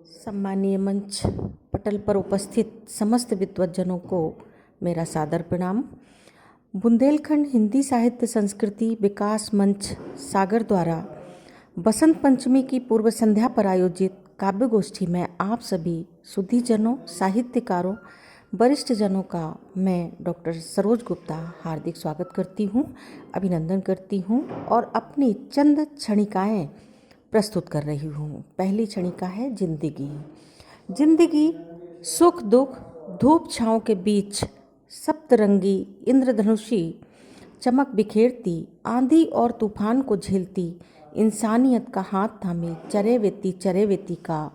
सम्मानीय मंच पटल पर उपस्थित समस्त विद्वज्जनों को मेरा सादर प्रणाम। बुंदेलखंड हिंदी साहित्य संस्कृति विकास मंच सागर द्वारा बसंत पंचमी की पूर्व संध्या पर आयोजित काव्य गोष्ठी में आप सभी सुधीजनों, साहित्यकारों, वरिष्ठ जनों का मैं डॉक्टर सरोज गुप्ता हार्दिक स्वागत करती हूँ, अभिनंदन करती हूँ और अपनी चंद क्षणिकाएँ प्रस्तुत कर रही हूँ। पहली क्षणिका है जिंदगी। जिंदगी सुख दुख धूप छाँव के बीच सप्तरंगी इंद्रधनुषी चमक बिखेरती, आंधी और तूफान को झेलती, इंसानियत का हाथ थामे चरे वेती का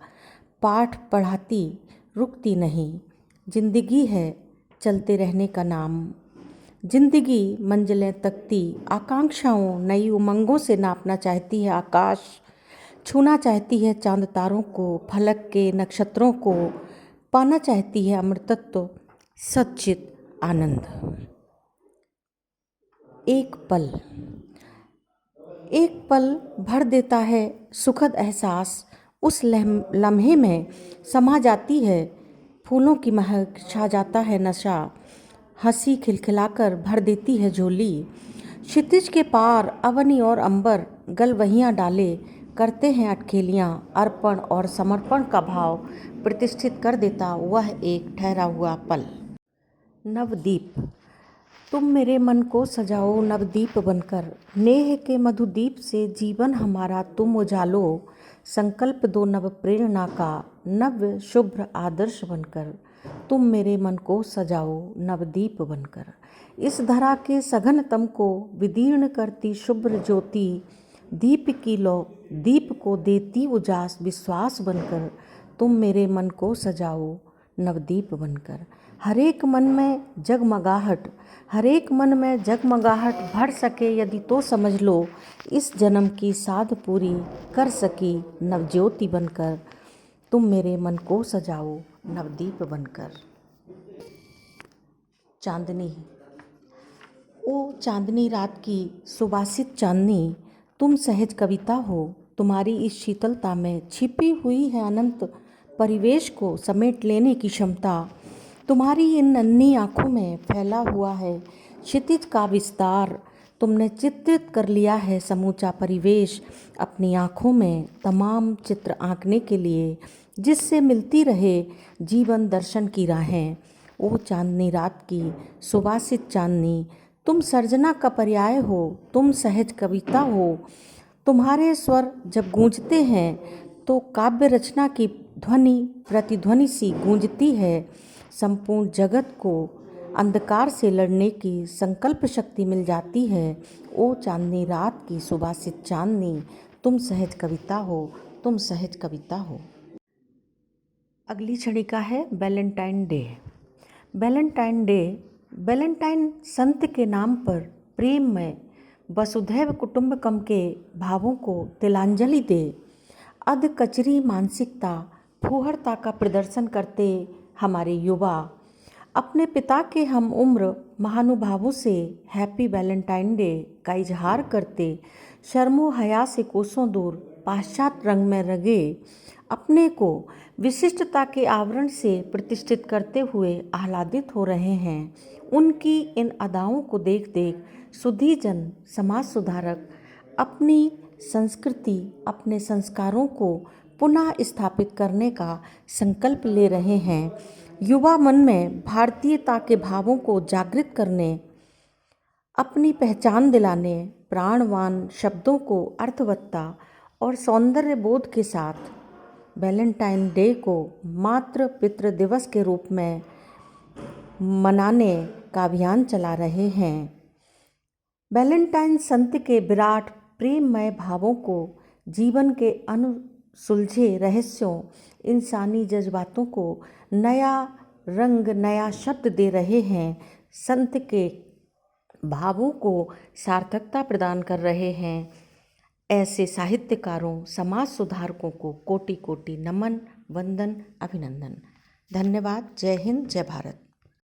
पाठ पढ़ाती, रुकती नहीं। जिंदगी है चलते रहने का नाम। जिंदगी मंजिलें तकती, आकांक्षाओं नई उमंगों से नापना चाहती है आकाश, छूना चाहती है चांद तारों को, फलक के नक्षत्रों को, पाना चाहती है अमृतत्व सच्चित आनंद। एक पल भर देता है सुखद एहसास, उस लम्हे में समा जाती है फूलों की महक, छा जाता है नशा, हंसी खिलखिलाकर भर देती है झोली। क्षितिज के पार अवनी और अंबर गलवहियाँ डाले करते हैं अटखेलियाँ, अर्पण और समर्पण का भाव प्रतिष्ठित कर देता वह एक ठहरा हुआ पल। नवदीप। तुम मेरे मन को सजाओ नवदीप बनकर, नेह के मधुदीप से जीवन हमारा तुम उजालो, संकल्प दो नव प्रेरणा का नव शुभ्र आदर्श बनकर, तुम मेरे मन को सजाओ नवदीप बनकर। इस धरा के सघनतम को विदीर्ण करती शुभ्र ज्योति, दीप की लो दीप को देती उजास विश्वास बनकर, तुम मेरे मन को सजाओ नवदीप बनकर। हरेक मन में जगमगाहट भर सके यदि तो समझ लो, इस जन्म की साध पूरी कर सकी नवज्योति बनकर, तुम मेरे मन को सजाओ नवदीप बनकर। चांदनी। ओ चांदनी रात की सुवासित चांदनी, तुम सहज कविता हो, तुम्हारी इस शीतलता में छिपी हुई है अनंत परिवेश को समेट लेने की क्षमता। तुम्हारी इन नन्ही आँखों में फैला हुआ है क्षितिज का विस्तार, तुमने चित्रित कर लिया है समूचा परिवेश अपनी आँखों में तमाम चित्र आंकने के लिए, जिससे मिलती रहे जीवन दर्शन की राहें। ओ चांदनी रात की सुवासित चांदनी, तुम सर्जना का पर्याय हो, तुम सहज कविता हो। तुम्हारे स्वर जब गूंजते हैं तो काव्य रचना की ध्वनि प्रतिध्वनि सी गूंजती है। संपूर्ण जगत को अंधकार से लड़ने की संकल्प शक्ति मिल जाती है। ओ चांदनी रात की सुवासित चांदनी, तुम सहज कविता हो, तुम सहज कविता हो। अगली क्षणिका है वैलेंटाइन डे। वैलेंटाइन संत के नाम पर प्रेम में वसुधैव कुटुंबकम के भावों को तिलांजलि दे। अध कचरी मानसिकता फूहड़ता का प्रदर्शन करते हमारे युवा अपने पिता के हम उम्र महानुभावों से हैप्पी वैलेंटाइन डे का इजहार करते, शर्मो हया से कोसों दूर पाश्चात्य रंग में रंगे अपने को विशिष्टता के आवरण से प्रतिष्ठित करते हुए आह्लादित हो रहे हैं। उनकी इन अदाओं को देख देख सुधीजन समाज सुधारक अपनी संस्कृति अपने संस्कारों को पुनः स्थापित करने का संकल्प ले रहे हैं। युवा मन में भारतीयता के भावों को जागृत करने, अपनी पहचान दिलाने, प्राणवान शब्दों को अर्थवत्ता और सौंदर्य बोध के साथ वैलेंटाइन डे को मातृ पितृ दिवस के रूप में मनाने का अभियान चला रहे हैं। वैलेंटाइन संत के विराट प्रेममय भावों को जीवन के अनसुलझे रहस्यों, इंसानी जज्बातों को नया रंग नया शब्द दे रहे हैं। संत के भावों को सार्थकता प्रदान कर रहे हैं। ऐसे साहित्यकारों, समाज सुधारकों को कोटि कोटि नमन, वंदन, अभिनंदन। धन्यवाद। जय हिंद, जय भारत।